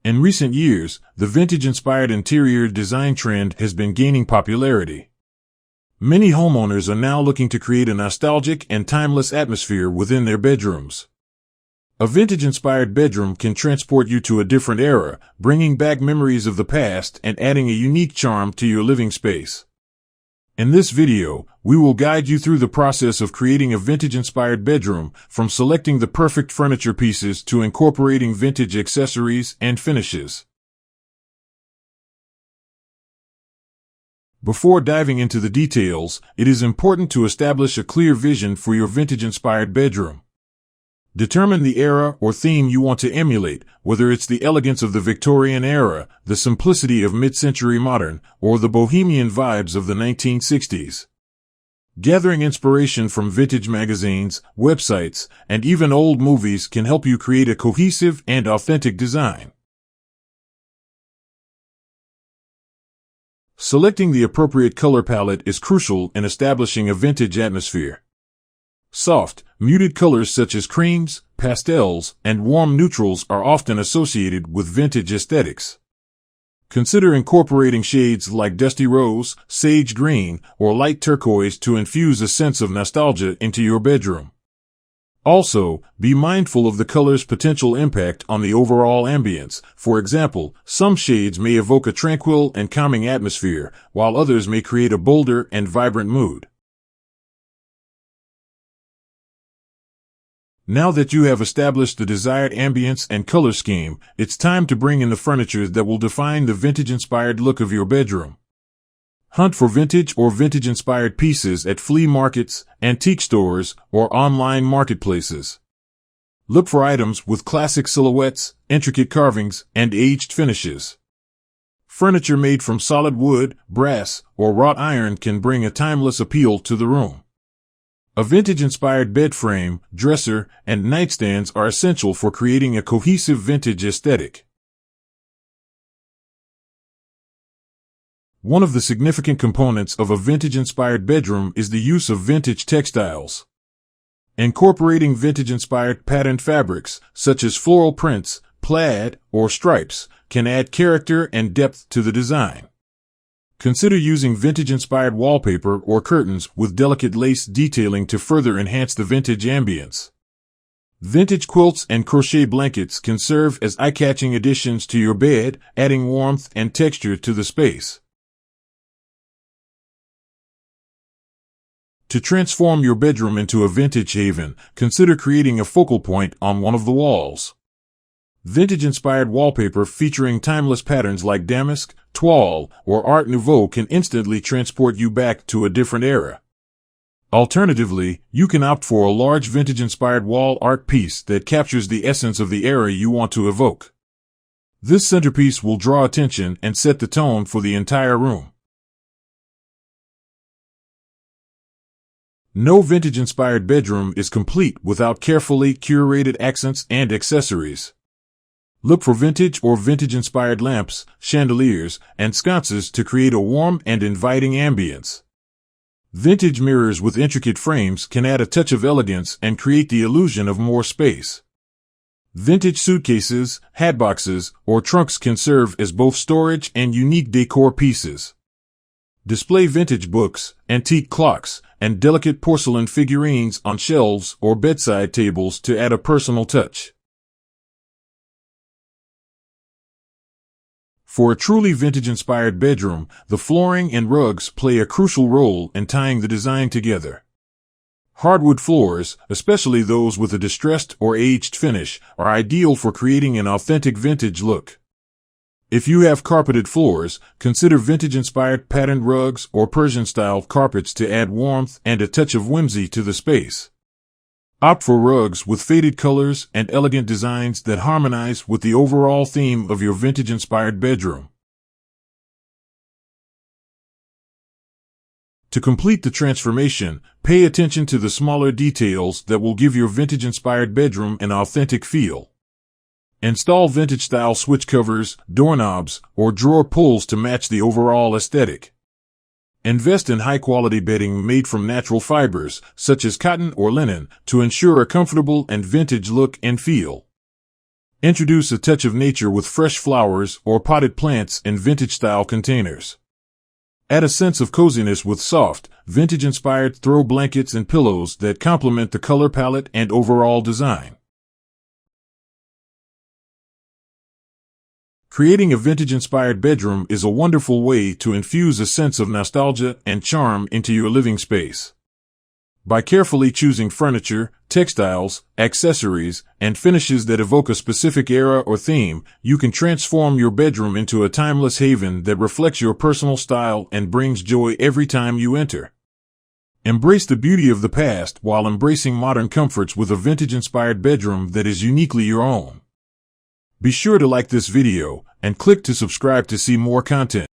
In recent years, the vintage-inspired interior design trend has been gaining popularity. Many homeowners are now looking to create a nostalgic and timeless atmosphere within their bedrooms. A vintage-inspired bedroom can transport you to a different era, bringing back memories of the past and adding a unique charm to your living space. In this video, we will guide you through the process of creating a vintage-inspired bedroom, from selecting the perfect furniture pieces to incorporating vintage accessories and finishes. Before diving into the details, it is important to establish a clear vision for your vintage-inspired bedroom. Determine the era or theme you want to emulate, whether it's the elegance of the Victorian era, the simplicity of mid-century modern, or the bohemian vibes of the 1960s. Gathering inspiration from vintage magazines, websites, and even old movies can help you create a cohesive and authentic design. Selecting the appropriate color palette is crucial in establishing a vintage atmosphere. Soft, muted colors such as creams, pastels, and warm neutrals are often associated with vintage aesthetics. Consider incorporating shades like dusty rose, sage green, or light turquoise to infuse a sense of nostalgia into your bedroom. Also, be mindful of the color's potential impact on the overall ambience. For example, some shades may evoke a tranquil and calming atmosphere, while others may create a bolder and vibrant mood. Now that you have established the desired ambience and color scheme, it's time to bring in the furniture that will define the vintage-inspired look of your bedroom. Hunt for vintage or vintage-inspired pieces at flea markets, antique stores, or online marketplaces. Look for items with classic silhouettes, intricate carvings, and aged finishes. Furniture made from solid wood, brass, or wrought iron can bring a timeless appeal to the room. A vintage-inspired bed frame, dresser, and nightstands are essential for creating a cohesive vintage aesthetic. One of the significant components of a vintage-inspired bedroom is the use of vintage textiles. Incorporating vintage-inspired patterned fabrics, such as floral prints, plaid, or stripes, can add character and depth to the design. Consider using vintage-inspired wallpaper or curtains with delicate lace detailing to further enhance the vintage ambience. Vintage quilts and crochet blankets can serve as eye-catching additions to your bed, adding warmth and texture to the space. To transform your bedroom into a vintage haven, consider creating a focal point on one of the walls. Vintage-inspired wallpaper featuring timeless patterns like damask, toile, or Art Nouveau can instantly transport you back to a different era. Alternatively, you can opt for a large vintage-inspired wall art piece that captures the essence of the era you want to evoke. This centerpiece will draw attention and set the tone for the entire room. No vintage-inspired bedroom is complete without carefully curated accents and accessories. Look for vintage or vintage-inspired lamps, chandeliers, and sconces to create a warm and inviting ambience. Vintage mirrors with intricate frames can add a touch of elegance and create the illusion of more space. Vintage suitcases, hatboxes, or trunks can serve as both storage and unique decor pieces. Display vintage books, antique clocks, and delicate porcelain figurines on shelves or bedside tables to add a personal touch. For a truly vintage-inspired bedroom, the flooring and rugs play a crucial role in tying the design together. Hardwood floors, especially those with a distressed or aged finish, are ideal for creating an authentic vintage look. If you have carpeted floors, consider vintage-inspired patterned rugs or Persian-style carpets to add warmth and a touch of whimsy to the space. Opt for rugs with faded colors and elegant designs that harmonize with the overall theme of your vintage-inspired bedroom. To complete the transformation, pay attention to the smaller details that will give your vintage-inspired bedroom an authentic feel. Install vintage-style switch covers, doorknobs, or drawer pulls to match the overall aesthetic. Invest in high-quality bedding made from natural fibers, such as cotton or linen, to ensure a comfortable and vintage look and feel. Introduce a touch of nature with fresh flowers or potted plants in vintage-style containers. Add a sense of coziness with soft, vintage-inspired throw blankets and pillows that complement the color palette and overall design. Creating a vintage-inspired bedroom is a wonderful way to infuse a sense of nostalgia and charm into your living space. By carefully choosing furniture, textiles, accessories, and finishes that evoke a specific era or theme, you can transform your bedroom into a timeless haven that reflects your personal style and brings joy every time you enter. Embrace the beauty of the past while embracing modern comforts with a vintage-inspired bedroom that is uniquely your own. Be sure to like this video and click to subscribe to see more content.